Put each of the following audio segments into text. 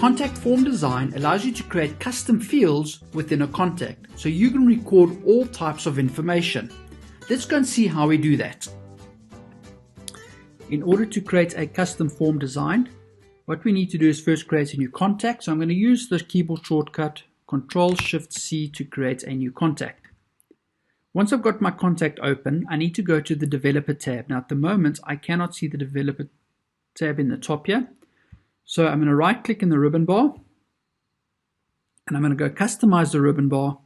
Contact form design allows you to create custom fields within a contact, so you can record all types of information. Let's go and see how we do that. In order to create a custom form design, what we need to do is first create a new contact. So I'm going to use the keyboard shortcut Ctrl-Shift-C to create a new contact. Once I've got my contact open, I need to go to the Developer tab. Now at the moment, I cannot see the Developer tab in the top here. So I'm going to right click in the ribbon bar and I'm going to go customize the ribbon bar,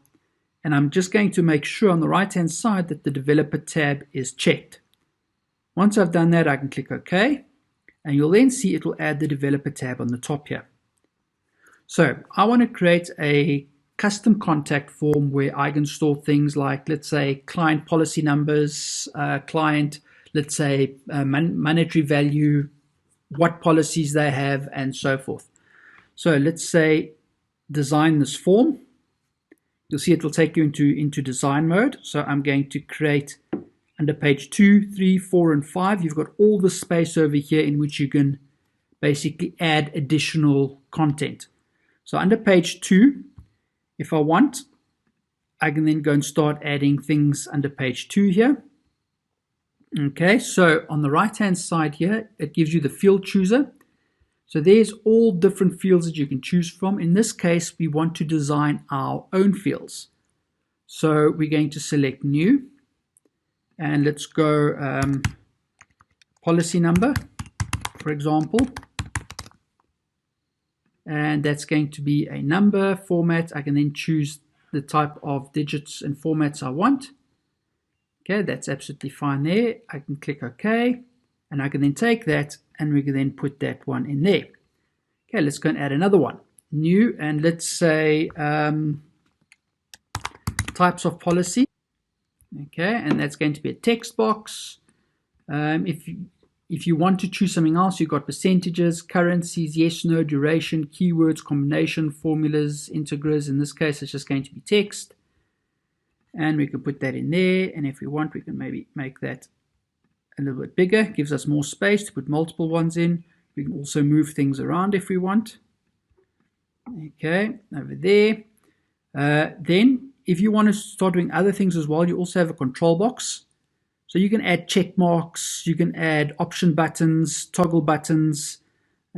and I'm just going to make sure on the right hand side that the Developer tab is checked. Once I've done that, I can click OK, and you'll then see it will add the Developer tab on the top here. So I want to create a custom contact form where I can store things like, let's say, client policy numbers, client, let's say, monetary value, what policies they have, and so forth. So let's say design this form. You'll see it will take you into design mode. So I'm going to create under page 2, 3, 4, and 5. You've got all the space over here in which you can basically add additional content. So under page 2, if I want, I can then go and start adding things under page 2 here. Okay, so on the right hand side here, it gives you the field chooser. So there's all different fields that you can choose from. In this case, we want to design our own fields. So we're going to select new, and let's go policy number, for example. And that's going to be a number format. I can then choose the type of digits and formats I want. Okay, that's absolutely fine there. I can click OK, and I can then take that and we can then put that one in there. Okay, let's go and add another one. New, and let's say types of policy. Okay, and that's going to be a text box. If you want to choose something else, you've got percentages, currencies, yes, no, duration, keywords, combination, formulas, integers. In this case, it's just going to be text. And we can put that in there. And if we want, we can maybe make that a little bit bigger. It gives us more space to put multiple ones in. We can also move things around if we want. Okay, over there. Then, if you want to start doing other things as well, you also have a control box. So you can add check marks, you can add option buttons, toggle buttons.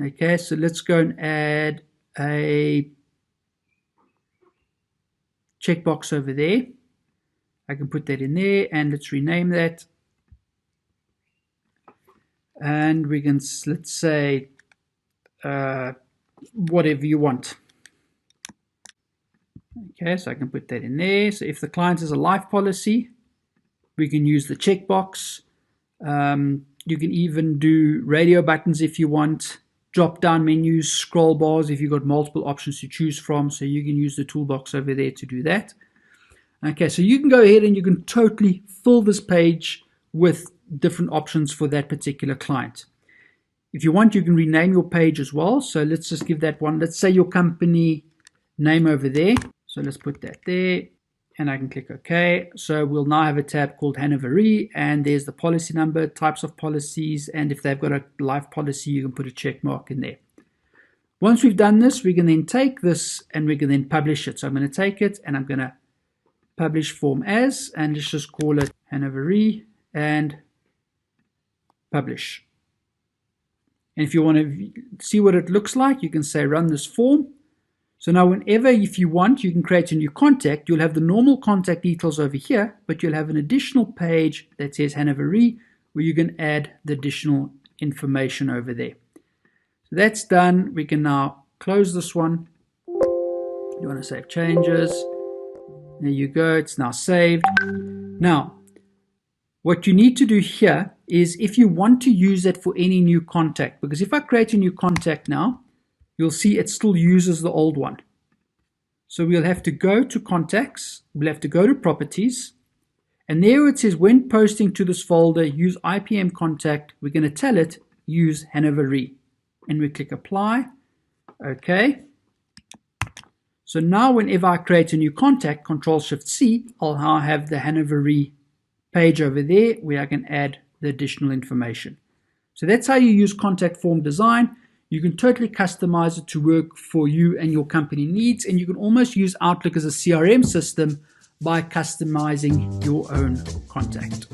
Okay, so let's go and add a checkbox over there. I can put that in there, and let's rename that. And we can, let's say, whatever you want. Okay, so I can put that in there. So if the client has a life policy, we can use the checkbox. You can even do radio buttons if you want, drop down menus, scroll bars if you've got multiple options to choose from. So you can use the toolbox over there to do that. Okay, so you can go ahead and you can totally fill this page with different options for that particular client. If you want, you can rename your page as well. So let's just give that one. Let's say your company name over there. So let's put that there. And I can click OK. So we'll now have a tab called Hanover Re, and there's the policy number, types of policies, and if they've got a life policy, you can put a check mark in there. Once we've done this, we can then take this and we can then publish it. So I'm going to take it and I'm going to publish form as, and let's just call it Hanover Re and publish. And if you want to see what it looks like, you can say run this form. So now whenever, if you want, you can create a new contact. You'll have the normal contact details over here, but you'll have an additional page that says Hanover Re, where you can add the additional information over there. So that's done. We can now close this one. You want to save changes. There you go. It's now saved. Now, what you need to do here is if you want to use it for any new contact, because if I create a new contact now, you'll see it still uses the old one. So we'll have to go to contacts, we'll have to go to properties, and there it says when posting to this folder, use IPM contact, we're going to tell it use Hanover Re. And we click apply. Okay. So now whenever I create a new contact, Ctrl-Shift-C, I'll now have the Hanover Re page over there where I can add the additional information. So that's how you use contact form design. You can totally customize it to work for you and your company needs, and you can almost use Outlook as a CRM system by customizing your own contact.